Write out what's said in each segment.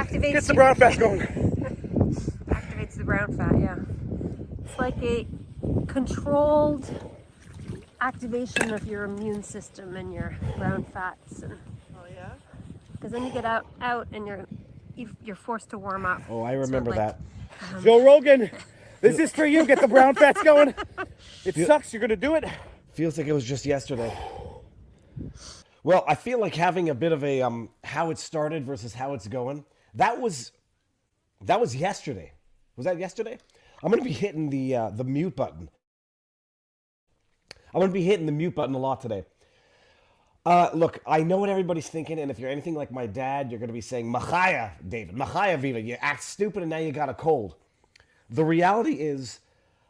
activates Gets the brown fat going. activates the brown fat, yeah. It's like a controlled activation of your immune system and your brown fats, and Oh yeah. because then you get out and you're forced to warm up. Oh, I Sort of remember like, that. Joe Rogan, this is for you. Get the brown fats going. It sucks. You're gonna do it. Feels like it was just yesterday. Well, I feel like having a bit of a how it started versus how it's going. That was yesterday. Was that yesterday? I'm gonna be hitting the mute button. I'm gonna be hitting the mute button a lot today. Look, I know what everybody's thinking, and if you're anything like my dad, you're gonna be saying, "Machaya, David, Machaya, Viva, you act stupid, and now you got a cold." The reality is,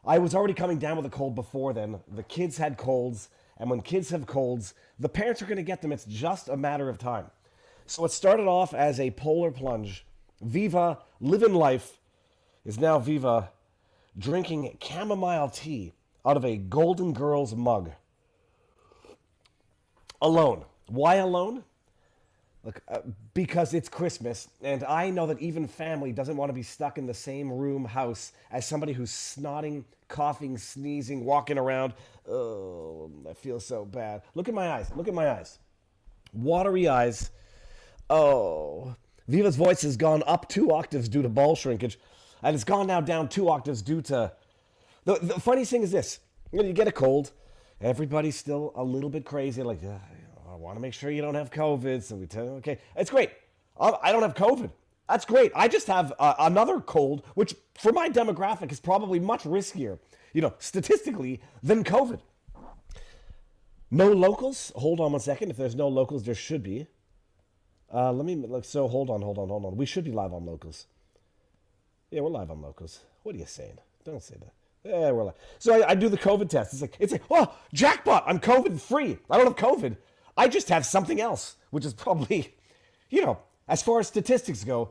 I was already coming down with a cold before then. The kids had colds, and when kids have colds, the parents are going to get them. It's just a matter of time. So it started off as a polar plunge. Viva, living life, is now Viva drinking chamomile tea out of a Golden Girls mug. Alone. Why alone? Look, because it's Christmas, and I know that even family doesn't want to be stuck in the same room, house, as somebody who's snotting, coughing, sneezing, walking around. Oh, I feel so bad. Look at my eyes. Look at my eyes. Watery eyes. Oh. Viva's voice has gone up 2 octaves due to ball shrinkage, and it's gone now down 2 octaves due to... The funniest thing is this. When you get a cold, everybody's still a little bit crazy, like... I want to make sure you don't have COVID, so we tell you, okay, it's great. I don't have COVID. That's great. I just have another cold, which for my demographic is probably much riskier, statistically, than COVID. No locals? Hold on 1 second. If there's no locals, there should be. Hold on. We should be live on locals. Yeah, we're live on locals. What are you saying? Don't say that. Yeah, we're live. So I do the COVID test. It's like, oh, jackpot, I'm COVID free. I don't have COVID. I just have something else, which is probably, as far as statistics go,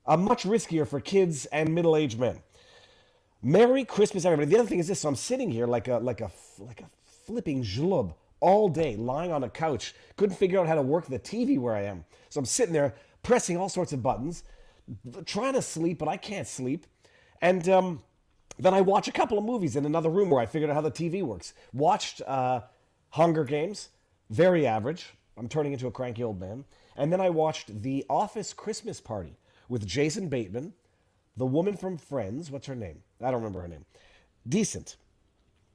much riskier for kids and middle-aged men. Merry Christmas, everybody. The other thing is this: so I'm sitting here like a flipping jlub all day, lying on a couch. Couldn't figure out how to work the TV where I am, so I'm sitting there pressing all sorts of buttons, trying to sleep, but I can't sleep. And then I watch a couple of movies in another room where I figured out how the TV works. Watched Hunger Games. Very average. I'm turning into a cranky old man. And then I watched The Office Christmas Party with Jason Bateman, the woman from Friends. What's her name? I don't remember her name. Decent.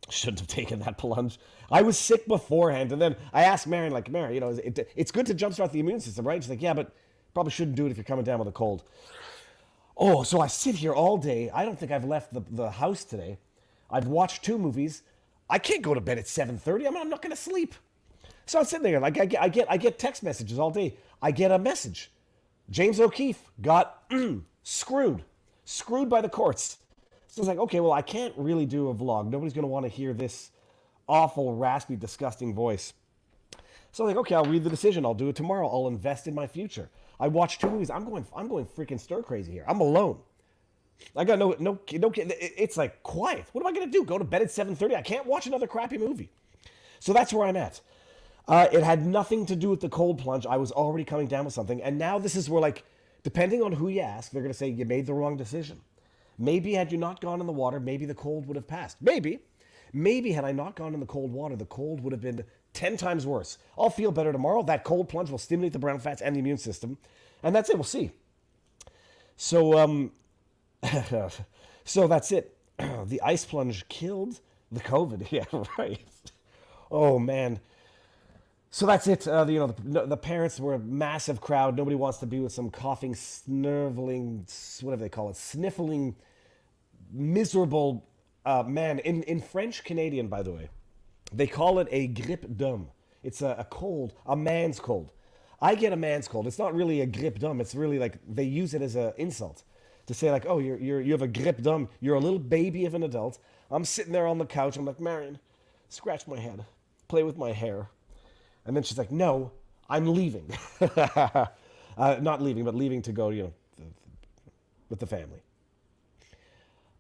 Shouldn't have taken that plunge. I was sick beforehand. And then I asked Marion, Mary, it's good to jumpstart the immune system, right? She's like, yeah, but probably shouldn't do it if you're coming down with a cold. Oh, so I sit here all day. I don't think I've left the house today. I've watched 2 movies. I can't go to bed at 7:30. I'm not going to sleep. So I'm sitting there, like I get text messages all day. I get a message. James O'Keefe got screwed by the courts. So it's like, okay, well, I can't really do a vlog. Nobody's going to want to hear this awful, raspy, disgusting voice. So I'm like, okay, I'll read the decision. I'll do it tomorrow. I'll invest in my future. I watched 2 movies. I'm going freaking stir crazy here. I'm alone. I got no kid. It's like quiet. What am I going to do? Go to bed at 7:30? I can't watch another crappy movie. So that's where I'm at. It had nothing to do with the cold plunge. I was already coming down with something. And now this is where, depending on who you ask, they're going to say you made the wrong decision. Maybe had you not gone in the water, maybe the cold would have passed. Maybe. Maybe had I not gone in the cold water, the cold would have been 10 times worse. I'll feel better tomorrow. That cold plunge will stimulate the brown fats and the immune system. And that's it. We'll see. So, so that's it. The ice plunge killed the COVID. Yeah, right. Oh, man. So that's it. The parents were a massive crowd. Nobody wants to be with some coughing, sniveling, whatever they call it, sniffling, miserable man. In French Canadian, by the way, they call it a grippe d'homme. It's a cold, a man's cold. I get a man's cold. It's not really a grippe d'homme. It's really like they use it as an insult to say like, oh, you have a grippe d'homme. You're a little baby of an adult. I'm sitting there on the couch. I'm like, Marion, scratch my head, play with my hair. And then she's like, no, I'm leaving. Not leaving, but leaving to go, with the family.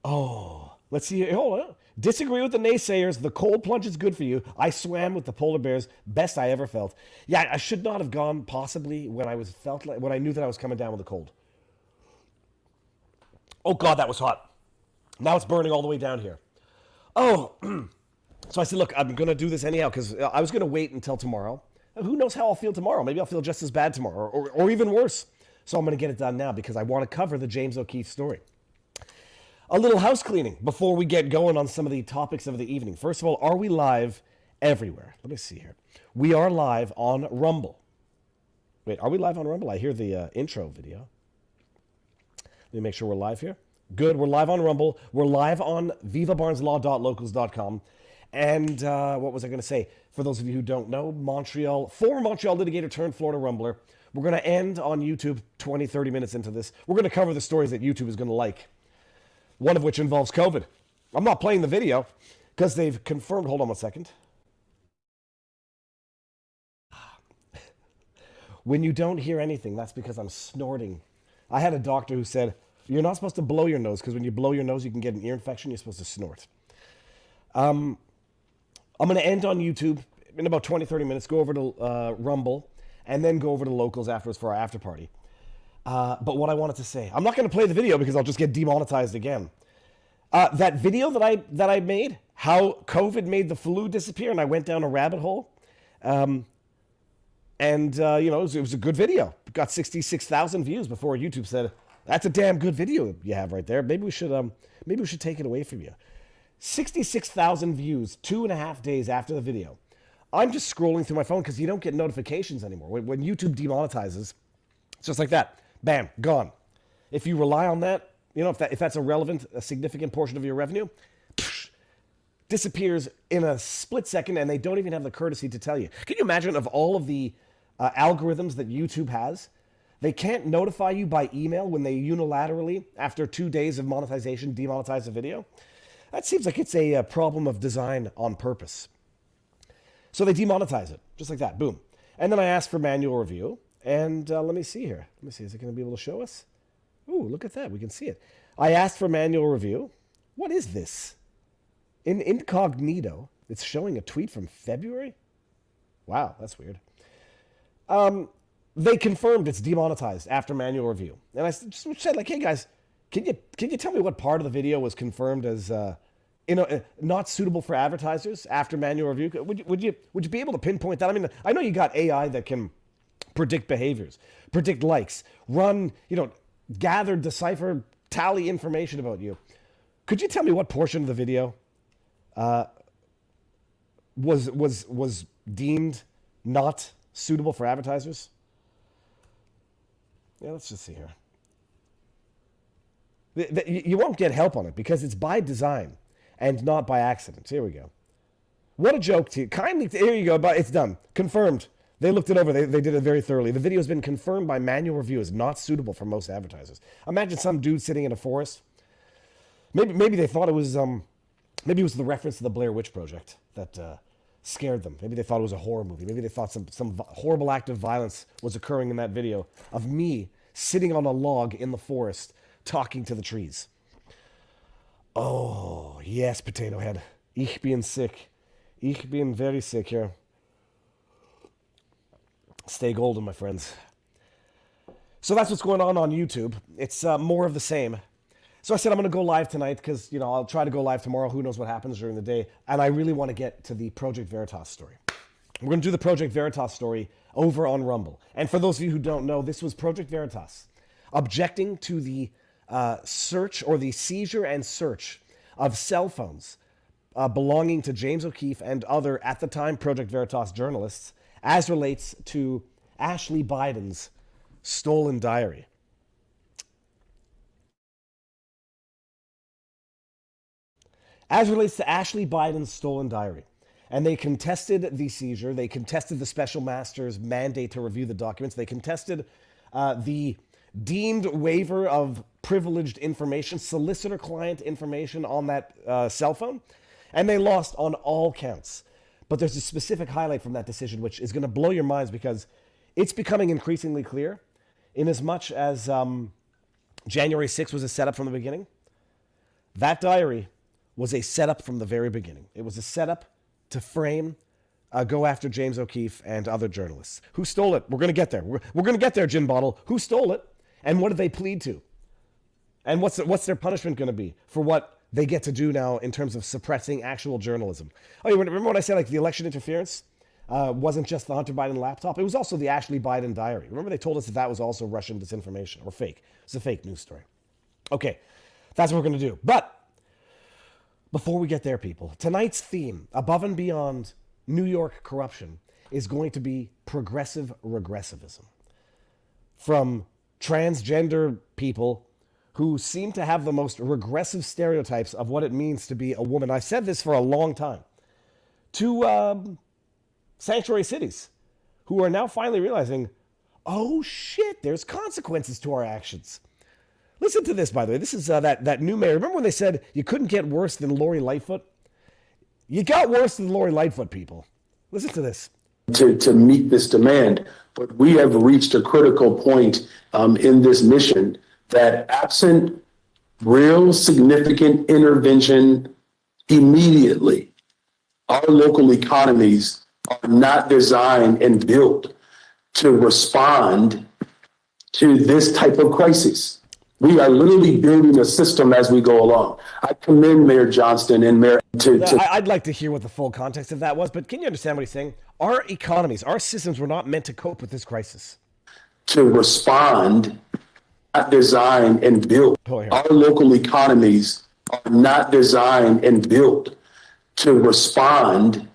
Oh, let's see here. Hold on. Disagree with the naysayers. The cold plunge is good for you. I swam with the polar bears. Best I ever felt. Yeah, I should not have gone possibly when I knew that I was coming down with a cold. Oh, God, that was hot. Now it's burning all the way down here. Oh, so I said, look, I'm going to do this anyhow because I was going to wait until tomorrow. Who knows how I'll feel tomorrow? Maybe I'll feel just as bad tomorrow or even worse. So I'm going to get it done now because I want to cover the James O'Keefe story. A little house cleaning before we get going on some of the topics of the evening. First of all, are we live everywhere? Let me see here. We are live on Rumble. Wait, are we live on Rumble? I hear the intro video. Let me make sure we're live here. Good, we're live on Rumble. We're live on vivabarneslaw.locals.com. And what was I going to say? For those of you who don't know, former Montreal litigator turned Florida Rumbler. We're going to end on YouTube 20, 30 minutes into this. We're going to cover the stories that YouTube is going to like. One of which involves COVID. I'm not playing the video because they've confirmed. Hold on one second. When you don't hear anything, that's because I'm snorting. I had a doctor who said, you're not supposed to blow your nose because when you blow your nose, you can get an ear infection. You're supposed to snort. I'm going to end on YouTube in about 20, 30 minutes, go over to Rumble, and then go over to Locals afterwards for our after party. But what I wanted to say, I'm not going to play the video because I'll just get demonetized again. That video that I made, how COVID made the flu disappear, and I went down a rabbit hole. It was a good video. It got 66,000 views before YouTube said, that's a damn good video you have right there. Maybe we should take it away from you. 66,000 views 2.5 days after the video. I'm just scrolling through my phone because you don't get notifications anymore. When YouTube demonetizes, it's just like that. Bam, gone. If you rely on that, if that's a significant portion of your revenue, disappears in a split second, and they don't even have the courtesy to tell you. Can you imagine of all of the algorithms that YouTube has? They can't notify you by email when they unilaterally, after 2 days of monetization, demonetize a video. That seems like it's a problem of design on purpose. So they demonetize it, just like that, boom. And then I asked for manual review, and let me see here. Let me see, is it going to be able to show us? Ooh, look at that, we can see it. I asked for manual review. What is this? In incognito, it's showing a tweet from February? Wow, that's weird. They confirmed it's demonetized after manual review. And I just said, like, hey guys, can you tell me what part of the video was confirmed as not suitable for advertisers after manual review? Would you be able to pinpoint that? I mean, I know you got AI that can predict behaviors, predict likes, run, gather, decipher, tally information about you. Could you tell me what portion of the video was deemed not suitable for advertisers? Yeah, let's just see here. You won't get help on it because it's by design and not by accident. Here we go. What a joke to you. Here you go, but it's done. Confirmed. They looked it over. They did it very thoroughly. The video has been confirmed by manual review as not suitable for most advertisers. Imagine some dude sitting in a forest. Maybe they thought it was maybe it was the reference to the Blair Witch Project that scared them. Maybe they thought it was a horror movie. Maybe they thought some horrible act of violence was occurring in that video of me sitting on a log in the forest talking to the trees. Oh, yes, Potato Head. Ich bin sick. Ich bin very sick here. Stay golden, my friends. So that's what's going on YouTube. It's more of the same. So I said I'm going to go live tonight because, I'll try to go live tomorrow. Who knows what happens during the day. And I really want to get to the Project Veritas story. We're going to do the Project Veritas story over on Rumble. And for those of you who don't know, this was Project Veritas objecting to the search or the seizure and search of cell phones belonging to James O'Keefe and other, at the time, Project Veritas journalists as relates to Ashley Biden's stolen diary. As relates to Ashley Biden's stolen diary. And they contested the seizure. They contested the special master's mandate to review the documents. They contested the deemed waiver of privileged information, solicitor-client information on that cell phone. And they lost on all counts. But there's a specific highlight from that decision which is going to blow your minds because it's becoming increasingly clear in as much as January 6th was a setup from the beginning. That diary was a setup from the very beginning. It was a setup to frame, go after James O'Keefe and other journalists. Who stole it? We're going to get there. We're going to get there, Gin Bottle. Who stole it? And what did they plead to? And what's their punishment going to be for what they get to do now in terms of suppressing actual journalism? Oh, you remember when I said like the election interference wasn't just the Hunter Biden laptop? It was also the Ashley Biden diary. Remember they told us that was also Russian disinformation or fake. It's a fake news story. Okay, that's what we're going to do. But before we get there, people, tonight's theme, above and beyond New York corruption, is going to be progressive regressivism. From transgender people who seem to have the most regressive stereotypes of what it means to be a woman. I've said this for a long time. To sanctuary cities who are now finally realizing, oh shit, there's consequences to our actions. Listen to this, by the way. This is that new mayor. Remember when they said you couldn't get worse than Lori Lightfoot? You got worse than Lori Lightfoot, people. Listen to this. To meet this demand, but we have reached a critical point in this mission that absent real significant intervention immediately, our local economies are not designed and built to respond to this type of crisis. We are literally building a system as we go along. I commend Mayor Johnston and Mayor I'd like to hear what the full context of that was, but can you understand what he's saying? Our economies, our systems were not meant to cope with this crisis. To respond, not designed and built. Our local economies are not designed and built to respond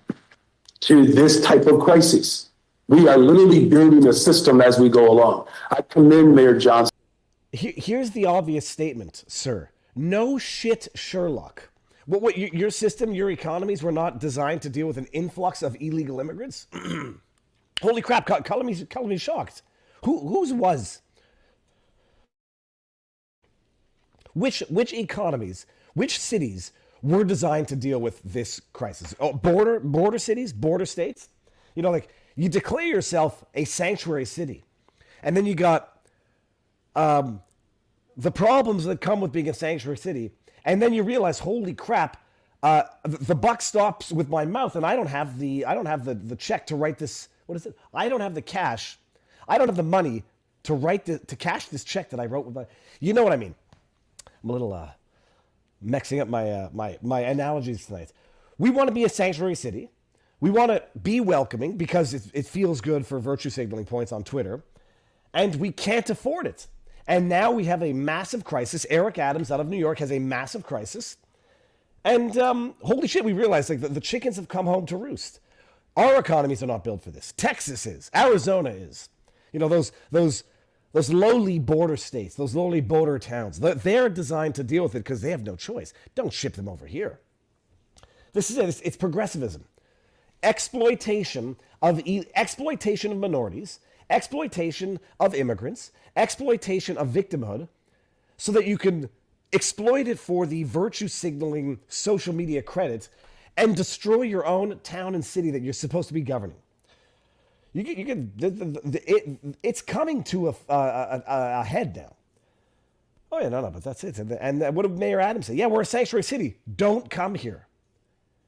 to this type of crisis. We are literally building a system as we go along. I commend Mayor Johnston. Here's the obvious statement, sir. No shit, Sherlock. What your system, your economies were not designed to deal with an influx of illegal immigrants? Holy crap, color me shocked. Whose was? Which economies, which cities were designed to deal with this crisis? Oh, border cities, border states? You know, like, you declare yourself a sanctuary city, and then you got the problems that come with being a sanctuary city, and then you realize, holy crap, the buck stops with my mouth, and I don't have the check to write this. What is it? I don't have the cash. I don't have the money to cash this check that I wrote with my. You know what I mean? I'm a little mixing up my analogies tonight. We want to be a sanctuary city. We want to be welcoming because it feels good for virtue signaling points on Twitter, and we can't afford it. And now we have a massive crisis. Eric Adams out of New York has a massive crisis. And holy shit, we realize like the chickens have come home to roost. Our economies are not built for this. Texas is. Arizona is. You know, those lowly border states, those lowly border towns, they're designed to deal with it because they have no choice. Don't ship them over here. This is it. It's progressivism. Exploitation of minorities, exploitation of immigrants, exploitation of victimhood, so that you can exploit it for the virtue signaling social media credit and destroy your own town and city that you're supposed to be governing. It's coming to a head now. Oh yeah, no, but that's it. And what did Mayor Adams say? Yeah, we're a sanctuary city. Don't come here.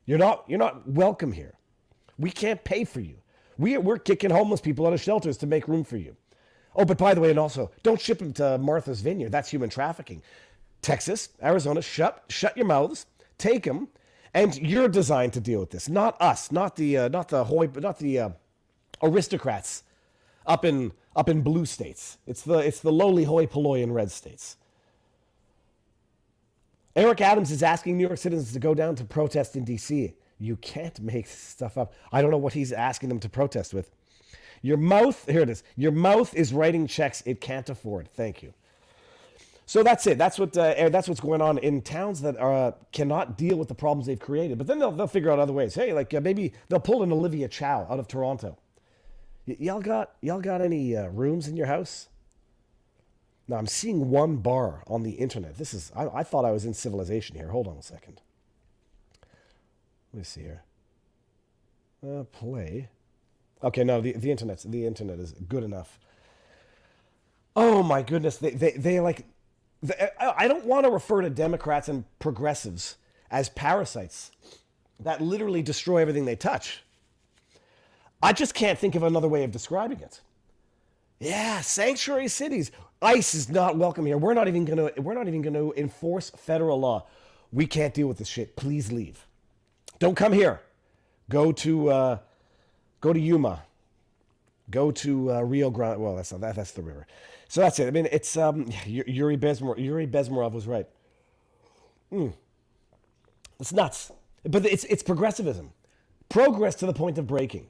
You're not welcome here. We can't pay for you. We're kicking homeless people out of shelters to make room for you. Oh, but by the way, and also, don't ship them to Martha's Vineyard. That's human trafficking. Texas, Arizona, shut your mouths. Take them, and you're designed to deal with this. Not us. Not the aristocrats up in blue states. It's the lowly hoi polloi in red states. Eric Adams is asking New York citizens to go down to protest in D.C. You can't make stuff up. I don't know what he's asking them to protest with. Your mouth, here it is. Your mouth is writing checks it can't afford. Thank you. So that's it. That's what's going on in towns that cannot deal with the problems they've created. But then they'll figure out other ways. Hey, like maybe they'll pull an Olivia Chow out of Toronto. Y'all got any rooms in your house? Now I'm seeing one bar on the internet. I thought I was in civilization here. Hold on a second. Let me see here. Play. Okay, no, the internet is good enough. Oh my goodness, they like. I don't want to refer to Democrats and progressives as parasites that literally destroy everything they touch. I just can't think of another way of describing it. Yeah, sanctuary cities. ICE is not welcome here. We're not even gonna enforce federal law. We can't deal with this shit. Please leave. Don't come here. Go to Yuma. Go to Rio Grande. Well, that's not that. That's the river. So that's it. I mean, it's Yuri Bezmenov was right. It's nuts, but it's progressivism, progress to the point of breaking.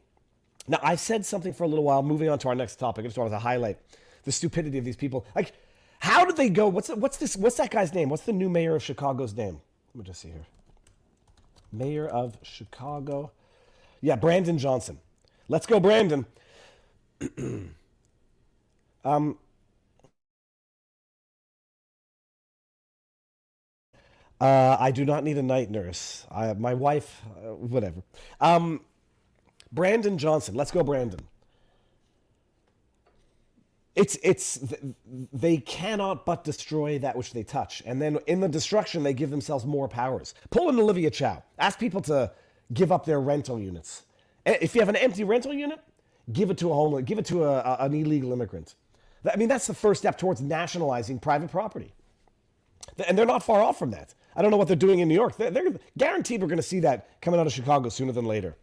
Now, I've said something for a little while. Moving on to our next topic, I just wanted to highlight the stupidity of these people. Like, how did they go? What's that guy's name? What's the new mayor of Chicago's name? Let me just see here. Mayor of Chicago. Yeah, Brandon Johnson. Let's go, Brandon. I do not need a night nurse. My wife, whatever. Brandon Johnson. Let's go, Brandon. They cannot but destroy that which they touch. And then in the destruction, they give themselves more powers. Pull in Olivia Chow. Ask people to give up their rental units. If you have an empty rental unit, give it to a homeless, give it to an illegal immigrant. I mean, that's the first step towards nationalizing private property. And they're not far off from that. I don't know what they're doing in New York. They're guaranteed we're going to see that coming out of Chicago sooner than later.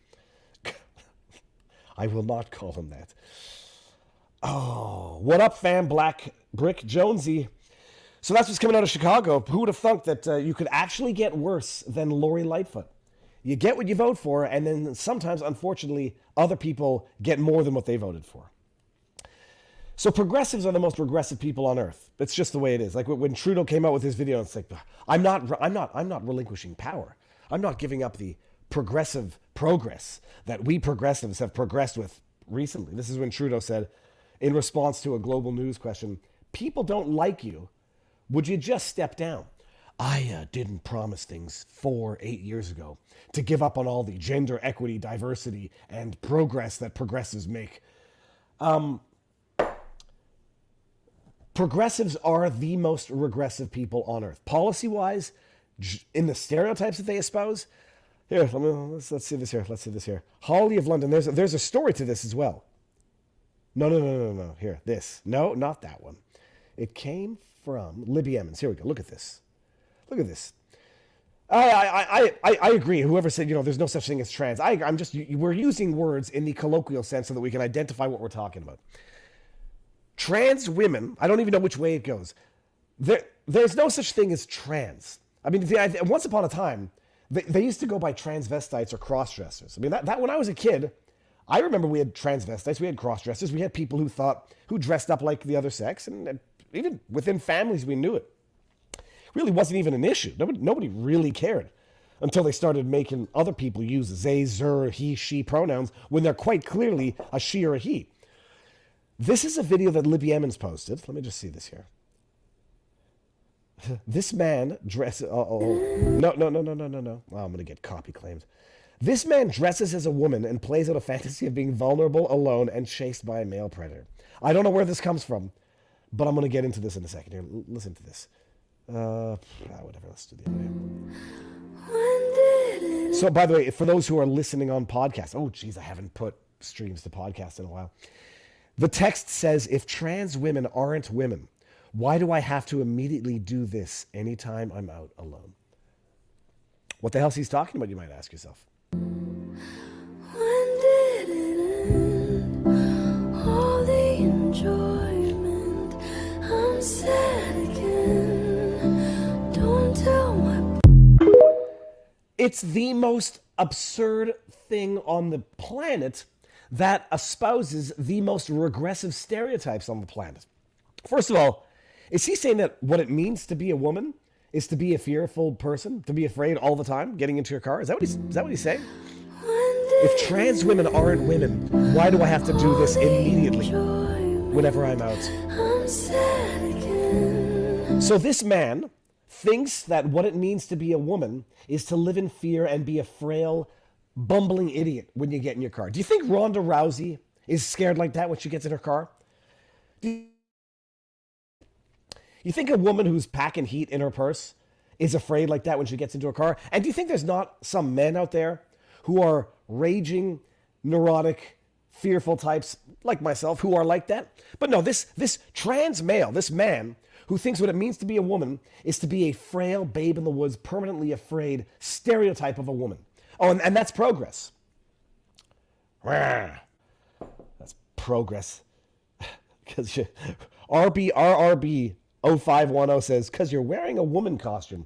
I will not call him that. Oh, what up, fam? Black Brick Jonesy. So that's what's coming out of Chicago. Who would have thunk that you could actually get worse than Lori Lightfoot? You get what you vote for, and then sometimes, unfortunately, other people get more than what they voted for. So progressives are the most regressive people on earth. It's just the way it is. Like when Trudeau came out with his video, it's like, I'm not relinquishing power. I'm not giving up the progressive progress that we progressives have progressed with recently. This is when Trudeau said, in response to a global news question, people don't like you. Would you just step down? I didn't promise things 8 years ago to give up on all the gender equity, diversity, and progress that progressives make. Progressives are the most regressive people on earth. Policy-wise, in the stereotypes that they espouse. Here, let's see this here. Let's see this here. Holly of London. There's a story to this as well. No. Here, this. No, not that one. It came from Libby Emmons. Here we go. Look at this. Look at this. I agree. Whoever said, there's no such thing as trans. We're using words in the colloquial sense so that we can identify what we're talking about. Trans women, I don't even know which way it goes. There's no such thing as trans. I mean, once upon a time, they used to go by transvestites or cross-dressers. I mean, that when I was a kid, I remember we had transvestites, we had cross-dressers, we had people who dressed up like the other sex, and even within families we knew it. Really wasn't even an issue. Nobody really cared until they started making other people use they, zer, he, she pronouns when they're quite clearly a she or a he. This is a video that Libby Emmons posted. Let me just see this here. This man dresses... No. Oh, I'm going to get copy claimed. This man dresses as a woman and plays out a fantasy of being vulnerable, alone, and chased by a male predator. I don't know where this comes from, but I'm going to get into this in a second here. Listen to this. Whatever, let's do the audio. So, by the way, for those who are listening on podcasts... Oh, geez, I haven't put streams to podcasts in a while. The text says, if trans women aren't women, why do I have to immediately do this anytime I'm out alone? What the hell's he talking about, you might ask yourself. When did it end? All the enjoyment. I'm sad again. Don't tell my... It's the most absurd thing on the planet that espouses the most regressive stereotypes on the planet. First of all, is he saying that what it means to be a woman is to be a fearful person, to be afraid all the time getting into your car? Is that what he's saying? If trans women aren't women, why do I have to do this immediately whenever I'm out? So this man thinks that what it means to be a woman is to live in fear and be a frail, bumbling idiot when you get in your car. Do you think Ronda Rousey is scared like that when she gets in her car? Do you think a woman who's packing heat in her purse is afraid like that when she gets into her car? And do you think there's not some men out there who are raging, neurotic, fearful types like myself who are like that. But no, this trans male, this man who thinks what it means to be a woman is to be a frail babe in the woods, permanently afraid stereotype of a woman. Oh, and that's progress. That's progress. Because RRB 0510 says, because you're wearing a woman costume.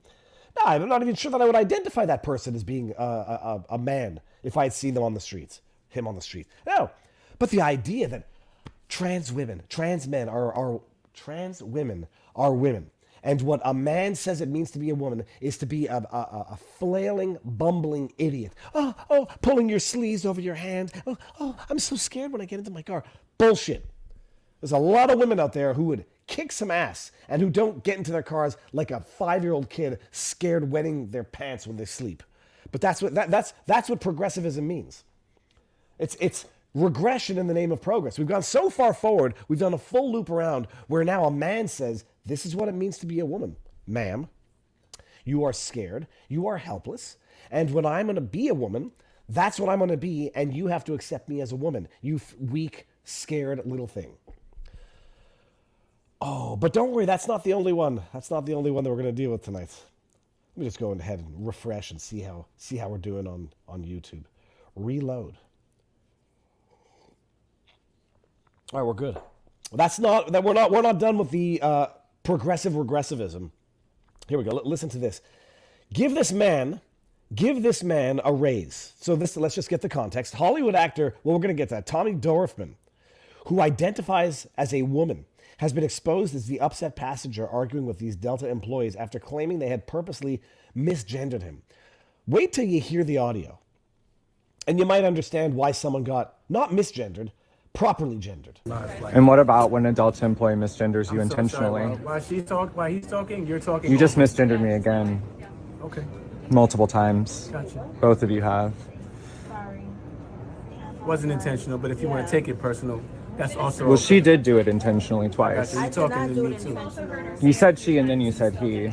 No, I'm not even sure that I would identify that person as being a man if I had seen them on the streets, him on the street. No, but the idea that trans women, trans men trans women are women. And what a man says it means to be a woman is to be a flailing, bumbling idiot. Oh, pulling your sleeves over your hand. Oh, I'm so scared when I get into my car. Bullshit. There's a lot of women out there who would kick some ass and who don't get into their cars like a 5-year-old kid scared wetting their pants when they sleep. But that's what progressivism means. It's regression in the name of progress. We've gone so far forward, we've done a full loop around where now a man says, this is what it means to be a woman. Ma'am, you are scared, you are helpless, and when I'm going to be a woman, that's what I'm going to be, and you have to accept me as a woman, you weak, scared little thing. Oh, but don't worry, that's not the only one. That's not the only one that we're going to deal with tonight. Let me just go ahead and refresh and see how we're doing on YouTube. Reload. All right, we're good. We're not done with the progressive regressivism. Here we go. Listen to this. Give this man a raise. So let's just get the context. Hollywood actor, well, we're going to get to that. Tommy Dorfman, who identifies as a woman, has been exposed as the upset passenger arguing with these Delta employees after claiming they had purposely misgendered him. Wait till you hear the audio, and you might understand why someone got not misgendered, properly gendered. And what about when a Delta employee misgenders you intentionally? While he's talking, you're talking. You just misgendered me again. Okay. Multiple times. Gotcha. Both of you have. Wasn't intentional, but if you want to take it personal, that's also. Well, she did do it intentionally twice. You're talking to me too. You said she and then you said he.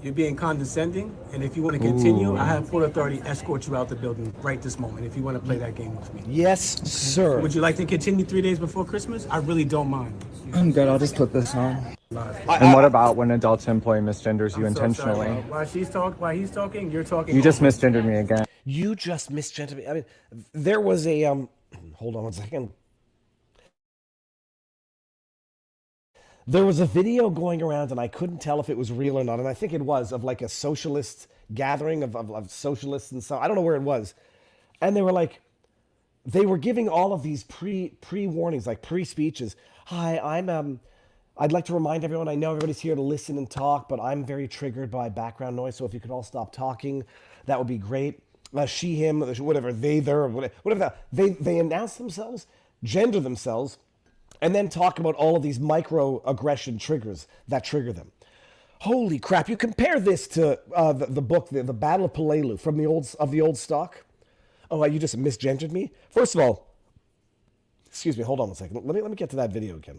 You're being condescending, and if you want to continue, I have full authority to escort you out the building right this moment if you want to play that game with me. Yes, sir. Would you like to continue 3 days before Christmas? I really don't mind. I'm good. I'll just put this on. And what about when a Delta employee misgenders you intentionally? While he's talking, you're talking. You just misgendered me again. You just misgendered me. I mean, there was a hold on one second. There was a video going around, and I couldn't tell if it was real or not, and I think it was, of like a socialist gathering of socialists and so I don't know where it was. And they were giving all of these pre-warnings, like pre-speeches. Hi, I'd like to remind everyone, I know everybody's here to listen and talk, but I'm very triggered by background noise, so if you could all stop talking, that would be great. She, him, whatever, they, their, whatever that. They announce themselves, gender themselves, and then talk about all of these microaggression triggers that trigger them. Holy crap! You compare this to the book, the Battle of Peleliu from the old stock. Oh, you just misgendered me. First of all, excuse me. Hold on one second. Let me get to that video again.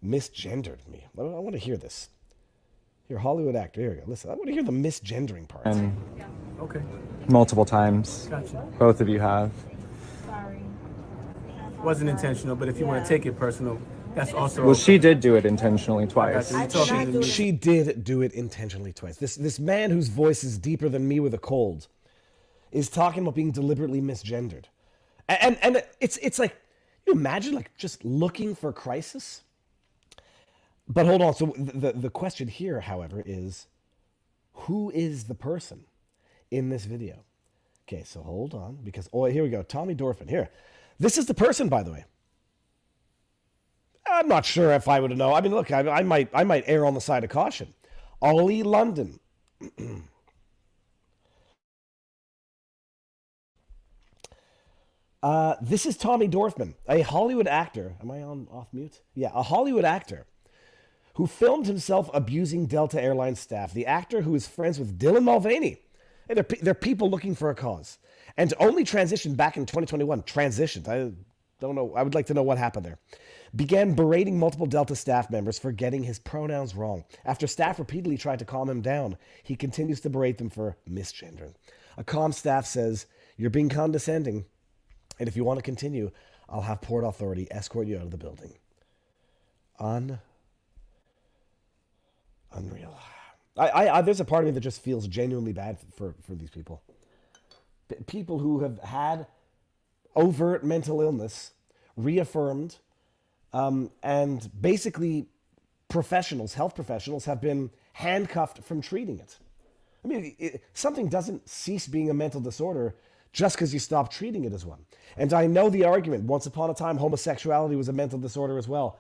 Misgendered me. I want to hear this. Here, Hollywood actor. Here we go. Listen, I want to hear the misgendering part. And Okay. multiple times. Gotcha. Both of you have. Wasn't intentional, but if you want to take it personal, that's also. Well, she did do it intentionally twice. You're talking to me. She did do it intentionally twice. This man whose voice is deeper than me with a cold is talking about being deliberately misgendered. And it's like, you imagine like just looking for crisis? But hold on. So the question here, however, is who is the person in this video? Okay, so hold on, because here we go. Tommy Dorfman. Here. This is the person, by the way. I'm not sure if I would know. I mean, look, I might err on the side of caution. Ollie London. This is Tommy Dorfman, a Hollywood actor. Am I off mute? Yeah, a Hollywood actor who filmed himself abusing Delta Airlines staff. The actor who is friends with Dylan Mulvaney. Hey, they're people looking for a cause. And only transitioned back in 2021. Transitioned. I don't know. I would like to know what happened there. Began berating multiple Delta staff members for getting his pronouns wrong. After staff repeatedly tried to calm him down, he continues to berate them for misgendering. A calm staff says, "You're being condescending. And if you want to continue, I'll have Port Authority escort you out of the building. Unreal. There's a part of me that just feels genuinely bad for these people. People who have had overt mental illness reaffirmed, and basically health professionals have been handcuffed from treating it. I mean, something doesn't cease being a mental disorder just because you stop treating it as one. And I know the argument, once upon a time, homosexuality was a mental disorder as well.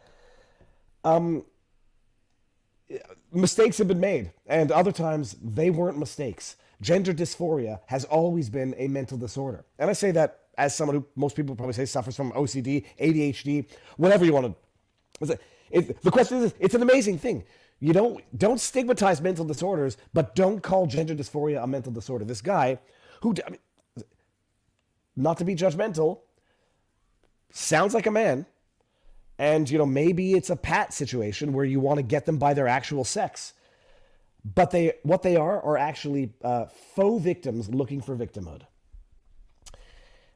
Mistakes have been made, and other times they weren't mistakes. Gender dysphoria has always been a mental disorder. And I say that as someone who most people probably say suffers from OCD, ADHD, whatever you want to. The question is, it's an amazing thing. You don't stigmatize mental disorders, but don't call gender dysphoria a mental disorder. This guy, not to be judgmental, sounds like a man, and maybe it's a pat situation where you want to get them by their actual sex, but what they are actually faux victims looking for victimhood.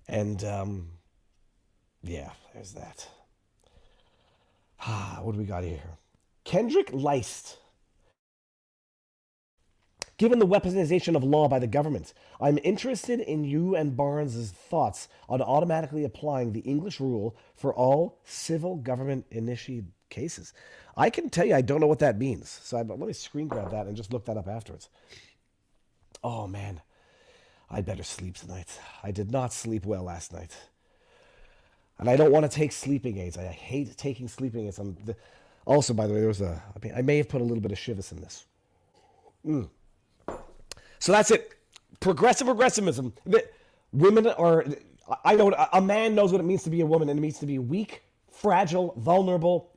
And yeah, there's that. What do we got here? Kendrick Leist. Given the weaponization of law by the government, I'm interested in you and Barnes' thoughts on automatically applying the English rule for all civil government-initiated cases. I can tell you I don't know what that means. So let me screen grab that and just look that up afterwards. Oh, man. I better sleep tonight. I did not sleep well last night. And I don't want to take sleeping aids. I hate taking sleeping aids. Also, by the way, I may have put a little bit of Shivas in this. So that's it. Regressivism. Women are, a man knows what it means to be a woman, and it means to be weak, fragile, vulnerable,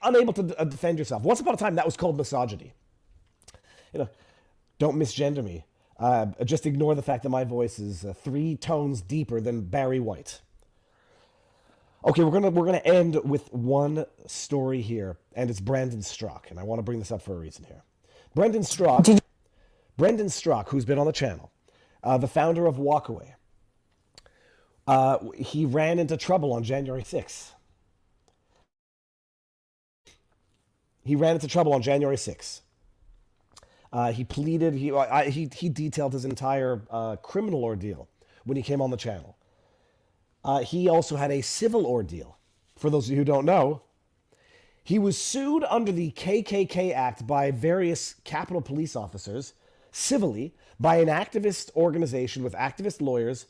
unable to defend yourself. Once upon a time, that was called misogyny. Don't misgender me. Just ignore the fact that my voice is 3 tones deeper than Barry White. Okay, we're gonna end with one story here, and it's Brandon Strzok, and I want to bring this up for a reason here. Brendan Strzok, who's been on the channel, the founder of Walkaway, he ran into trouble on January 6th. He pleaded, he detailed his entire criminal ordeal when he came on the channel. He also had a civil ordeal. For those of you who don't know, he was sued under the KKK Act by various Capitol Police officers, civilly, by an activist organization with activist lawyers.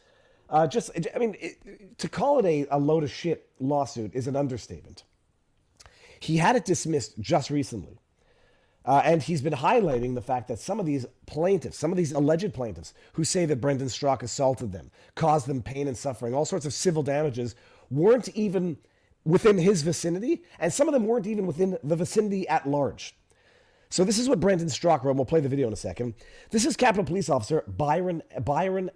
To call it a load of shit lawsuit is an understatement. He had it dismissed just recently. And he's been highlighting the fact that some of these alleged plaintiffs who say that Brendan Strzok assaulted them, caused them pain and suffering, all sorts of civil damages, weren't even within his vicinity, and some of them weren't even within the vicinity at large. So this is what Brendan Strzok wrote, and we'll play the video in a second. This is Capitol Police Officer Byron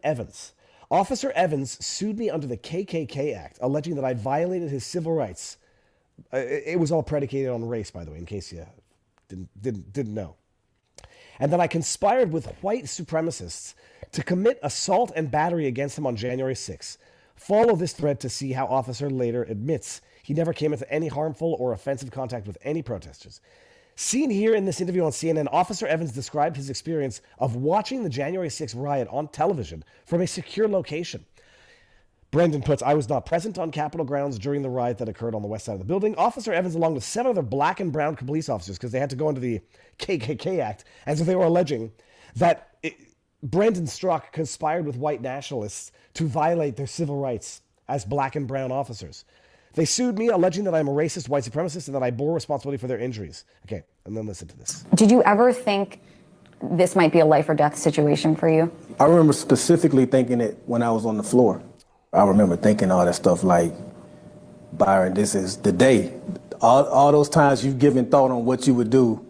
Evans. Officer Evans sued me under the KKK Act, alleging that I'd violated his civil rights. It was all predicated on race, by the way, in case you didn't know. And that I conspired with white supremacists to commit assault and battery against him on January 6th. Follow this thread to see how Officer later admits he never came into any harmful or offensive contact with any protesters. Seen here in this interview on CNN, Officer Evans described his experience of watching the January 6th riot on television from a secure location. Brendan puts, I was not present on Capitol grounds during the riot that occurred on the west side of the building. Officer Evans, along with 7 other black and brown police officers, because they had to go under the KKK Act, as if they were alleging that Brendan Strzok conspired with white nationalists to violate their civil rights as black and brown officers. They sued me, alleging that I'm a racist white supremacist and that I bore responsibility for their injuries. Okay, and then listen to this. Did you ever think this might be a life or death situation for you? I remember specifically thinking it when I was on the floor. I remember thinking all that stuff like, Byron, this is the day. All those times you've given thought on what you would do,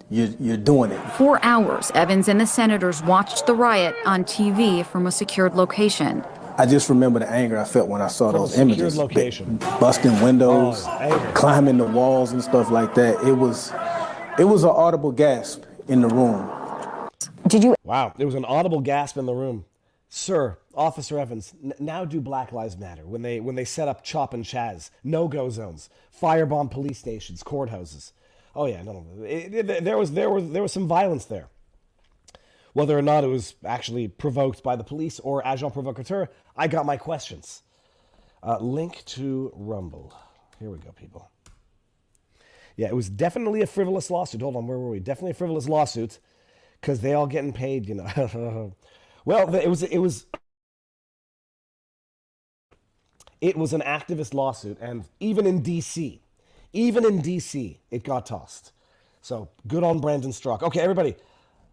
you're doing it. For hours, Evans and the senators watched the riot on TV from a secured location. I just remember the anger I felt when I saw those images. Location. Busting windows, climbing the walls and stuff like that. It was an audible gasp in the room. Wow, there was an audible gasp in the room. Sir, Officer Evans, now do Black Lives Matter when they set up Chop and Chaz, no-go zones, firebomb police stations, courthouses. Oh yeah, no, there was some violence there. Whether or not it was actually provoked by the police or agent provocateur, I got my questions. Link to Rumble. Here we go, people. Yeah, it was definitely a frivolous lawsuit. Hold on, where were we? Definitely a frivolous lawsuit, because they all getting paid, you know. Well, it was an activist lawsuit, and even in DC, it got tossed. So good on Brandon Strzok. Okay, everybody,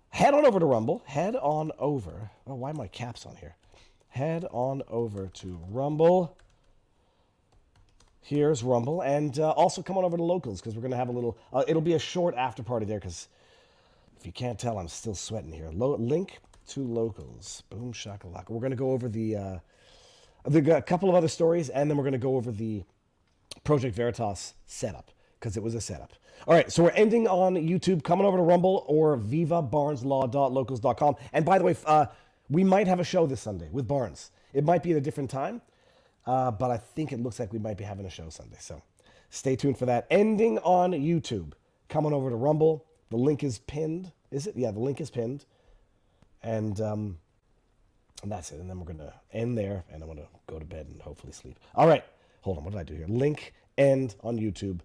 head on over to Rumble. Head on over. Oh, why are my caps on here? Head on over to Rumble. Here's Rumble, and also come on over to Locals, because we're gonna have a little. It'll be a short after party there, because if you can't tell, I'm still sweating here. Link to Locals. Boom shakalaka. We're gonna go over a couple of other stories, and then we're gonna go over the Project Veritas setup, because it was a setup. All right, so we're ending on YouTube. Coming over to Rumble or vivabarneslaw.locals.com. And by the way, we might have a show this Sunday with Barnes. It might be at a different time, but I think it looks like we might be having a show Sunday. So stay tuned for that. Ending on YouTube. Coming over to Rumble. The link is pinned. Is it? Yeah, the link is pinned. And that's it. And then we're going to end there, and I'm going to go to bed and hopefully sleep. All right. Hold on. What did I do here? Link, end on YouTube.